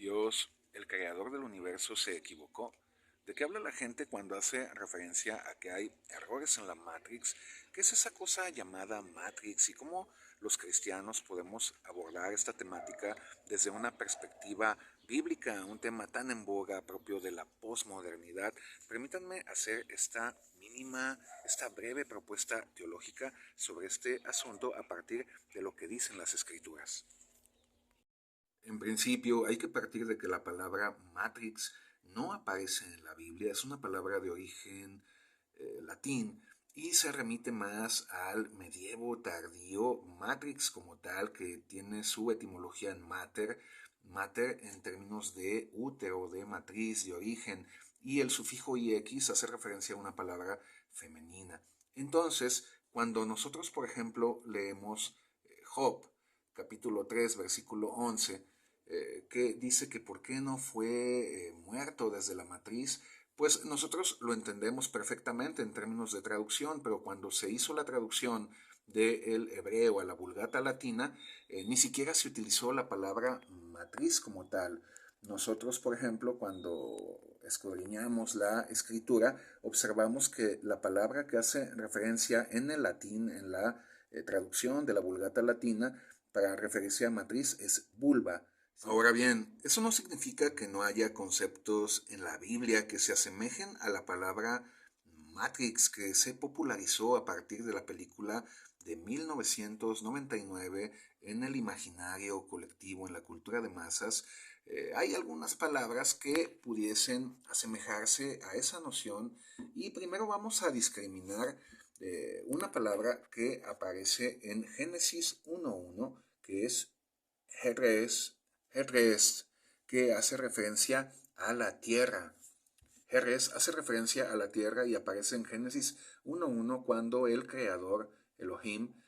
Dios, el creador del universo, se equivocó. ¿De qué habla la gente cuando hace referencia a que hay errores en la Matrix? ¿Qué es esa cosa llamada Matrix y cómo los cristianos podemos abordar esta temática desde una perspectiva bíblica, un tema tan en boga propio de la posmodernidad? Permítanme hacer esta breve propuesta teológica sobre este asunto a partir de lo que dicen las escrituras. En principio, hay que partir de que la palabra matrix no aparece en la Biblia, es una palabra de origen latín y se remite más al medievo tardío, matrix como tal, que tiene su etimología en mater, mater en términos de útero, de matriz, de origen, y el sufijo ix hace referencia a una palabra femenina. Entonces, cuando nosotros, por ejemplo, leemos Job, capítulo 3, versículo 11, que dice que por qué no fue muerto desde la matriz, pues nosotros lo entendemos perfectamente en términos de traducción, pero cuando se hizo la traducción del hebreo a la Vulgata latina, ni siquiera se utilizó la palabra matriz como tal. Nosotros, por ejemplo, cuando escudriñamos la escritura, observamos que la palabra que hace referencia en el latín, en la traducción de la Vulgata latina, para referirse a matriz es vulva. Ahora bien, eso no significa que no haya conceptos en la Biblia que se asemejen a la palabra Matrix, que se popularizó a partir de la película de 1999 en el imaginario colectivo, en la cultura de masas. Hay algunas palabras que pudiesen asemejarse a esa noción y primero vamos a discriminar una palabra que aparece en Génesis 1.1, que es Heres, Heres, que hace referencia a la tierra. Heres hace referencia a la tierra y aparece en Génesis 1.1 cuando el creador, Elohim,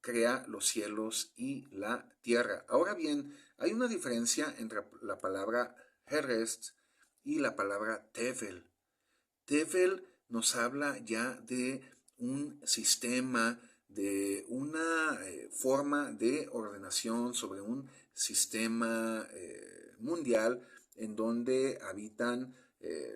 crea los cielos y la tierra. Ahora bien, hay una diferencia entre la palabra Heres y la palabra Tevel. Tevel nos habla ya de un sistema, de una forma de ordenación sobre un sistema mundial en donde habitan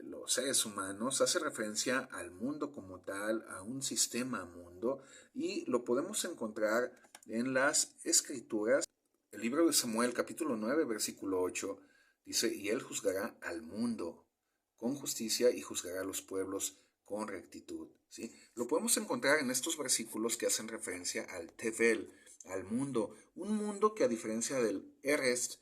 los seres humanos. Hace referencia al mundo como tal, a un sistema mundo, y lo podemos encontrar en las escrituras. El libro de Samuel, capítulo 9, versículo 8, dice, y él juzgará al mundo con justicia y juzgará a los pueblos con rectitud. ¿Sí? Lo podemos encontrar en estos versículos que hacen referencia al Tevel, al mundo, un mundo que a diferencia del Erest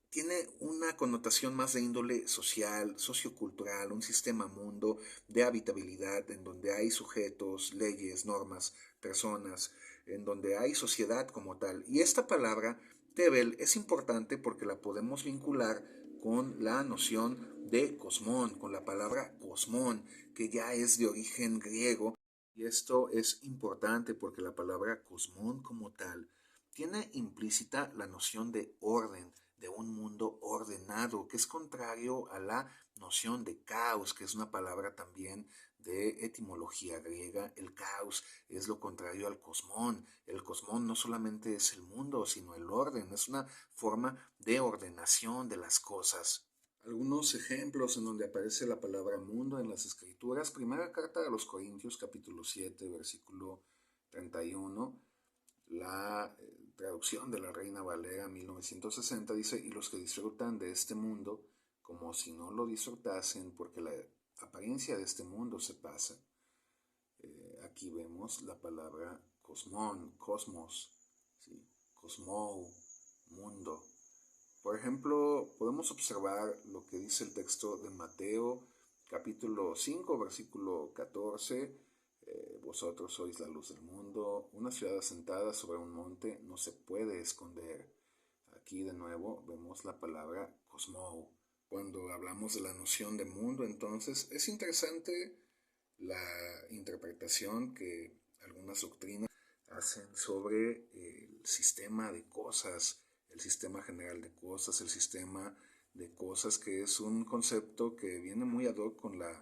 tiene una connotación más de índole social, sociocultural, un sistema mundo de habitabilidad en donde hay sujetos, leyes, normas, personas, en donde hay sociedad como tal. Y esta palabra, Tebel, es importante porque la podemos vincular con la noción de cosmón, con la palabra cosmón, que ya es de origen griego. Y esto es importante porque la palabra cosmón como tal tiene implícita la noción de orden, de un mundo ordenado, que es contrario a la noción de caos, que es una palabra también de etimología griega. El caos es lo contrario al cosmón. El cosmón no solamente es el mundo, sino el orden, es una forma de ordenación de las cosas. Algunos ejemplos en donde aparece la palabra mundo en las escrituras. Primera carta a los Corintios, capítulo 7, versículo 31. La traducción de la Reina Valera 1960 dice, y los que disfrutan de este mundo, como si no lo disfrutasen, porque la apariencia de este mundo se pasa. Aquí vemos la palabra cosmón, cosmos, ¿sí? Cosmou, mundo. Por ejemplo, podemos observar lo que dice el texto de Mateo, capítulo 5, versículo 14. Vosotros sois la luz del mundo. Una ciudad asentada sobre un monte no se puede esconder. Aquí de nuevo vemos la palabra cosmou. Cuando hablamos de la noción de mundo, entonces es interesante la interpretación que algunas doctrinas hacen sobre el sistema de cosas, el sistema general de cosas, el sistema de cosas, que es un concepto que viene muy ad hoc con la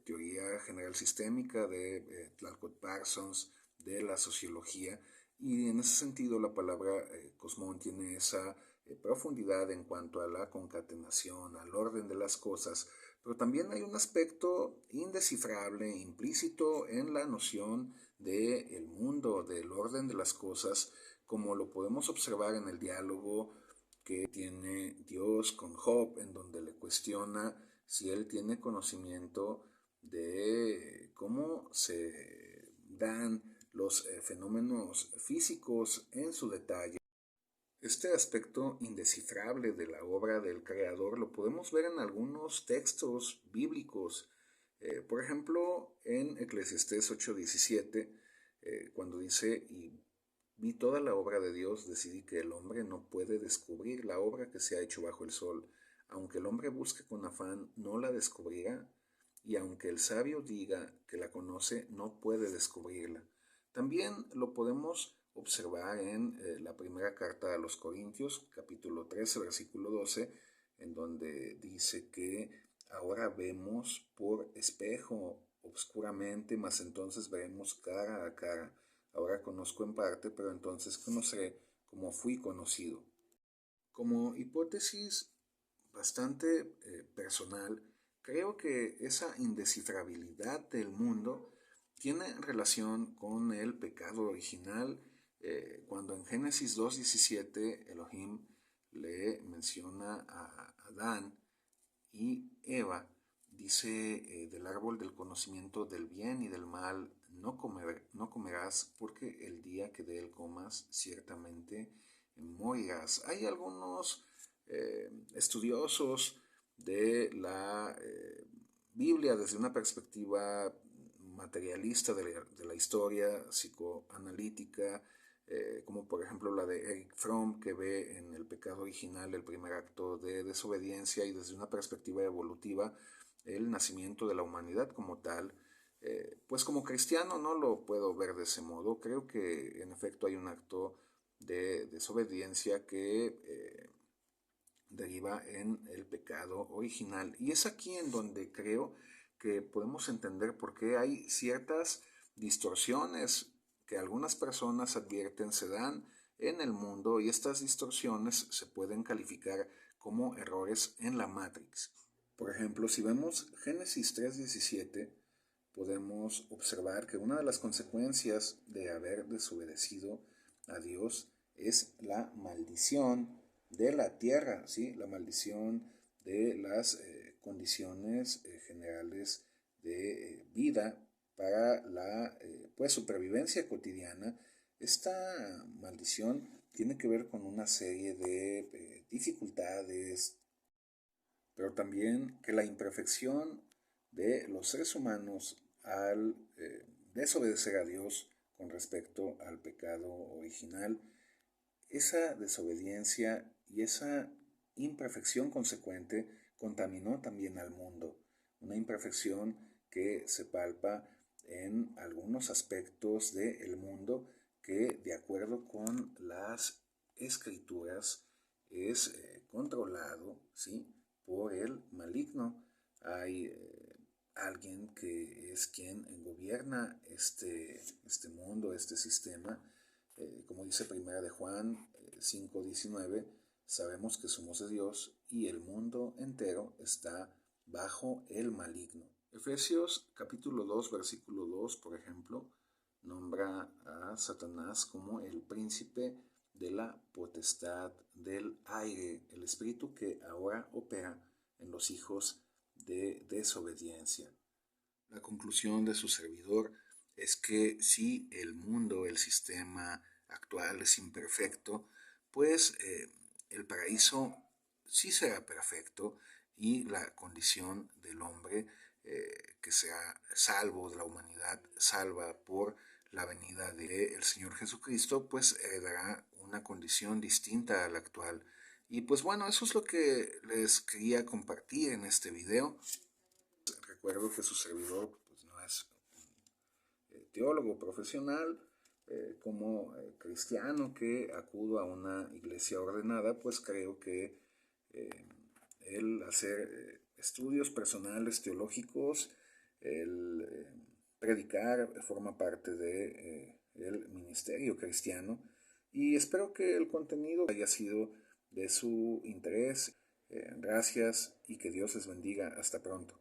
teoría general sistémica de Tlalcott Parsons, de la sociología, y en ese sentido la palabra cosmón tiene esa profundidad en cuanto a la concatenación, al orden de las cosas, pero también hay un aspecto indescifrable, implícito en la noción del mundo, del orden de las cosas, como lo podemos observar en el diálogo que tiene Dios con Job, en donde le cuestiona si él tiene conocimiento de cómo se dan los fenómenos físicos en su detalle. Este aspecto indescifrable de la obra del Creador lo podemos ver en algunos textos bíblicos. Por ejemplo, en Eclesiastés 8:17, cuando dice, y vi toda la obra de Dios, decidí que el hombre no puede descubrir la obra que se ha hecho bajo el sol. Aunque el hombre busque con afán, no la descubrirá, y aunque el sabio diga que la conoce, no puede descubrirla. También lo podemos observar en la primera carta a los Corintios, capítulo 13, versículo 12, en donde dice que ahora vemos por espejo obscuramente, mas entonces veremos cara a cara. Ahora conozco en parte, pero entonces conoceré como fui conocido. Como hipótesis bastante personal, creo que esa indescifrabilidad del mundo tiene relación con el pecado original, cuando en Génesis 2:17 Elohim le menciona a Adán y Eva, dice del árbol del conocimiento del bien y del mal no comerás, porque el día que de él comas ciertamente morirás. Hay algunos estudiosos de la Biblia desde una perspectiva materialista de la historia psicoanalítica, como por ejemplo la de Eric Fromm, que ve en el pecado original el primer acto de desobediencia, y desde una perspectiva evolutiva el nacimiento de la humanidad como tal. Pues como cristiano no lo puedo ver de ese modo. Creo que en efecto hay un acto de desobediencia que deriva en el pecado original. Y es aquí en donde creo que podemos entender por qué hay ciertas distorsiones que algunas personas advierten se dan en el mundo, y estas distorsiones se pueden calificar como errores en la Matrix. Por ejemplo, si vemos Génesis 3:17, podemos observar que una de las consecuencias de haber desobedecido a Dios es la maldición de la tierra, ¿sí? La maldición de las condiciones generales de vida para la pues, supervivencia cotidiana. Esta maldición tiene que ver con una serie de dificultades, pero también que la imperfección de los seres humanos al desobedecer a Dios con respecto al pecado original, esa desobediencia y esa imperfección consecuente contaminó también al mundo, una imperfección que se palpa en algunos aspectos del mundo que, de acuerdo con las escrituras, es controlado, ¿sí?, por el maligno. Hay alguien que es quien gobierna este mundo, este sistema. Como dice Primera de Juan 5:19, sabemos que somos de Dios y el mundo entero está bajo el maligno. Efesios capítulo 2, versículo 2, por ejemplo, nombra a Satanás como el príncipe de la potestad del aire, el espíritu que ahora opera en los hijos de desobediencia. La conclusión de su servidor es que si el mundo, el sistema actual es imperfecto, pues el paraíso sí será perfecto, y la condición del hombre que sea salvo, de la humanidad salva por la venida del Señor Jesucristo, pues heredará una condición distinta a la actual. Y pues bueno, eso es lo que les quería compartir en este video. Recuerdo que su servidor pues, no es teólogo profesional. Como cristiano que acudo a una iglesia ordenada, pues creo que el hacer estudios personales teológicos, el predicar, forma parte de el ministerio cristiano, y espero que el contenido haya sido de su interés. Gracias y que Dios les bendiga. Hasta pronto.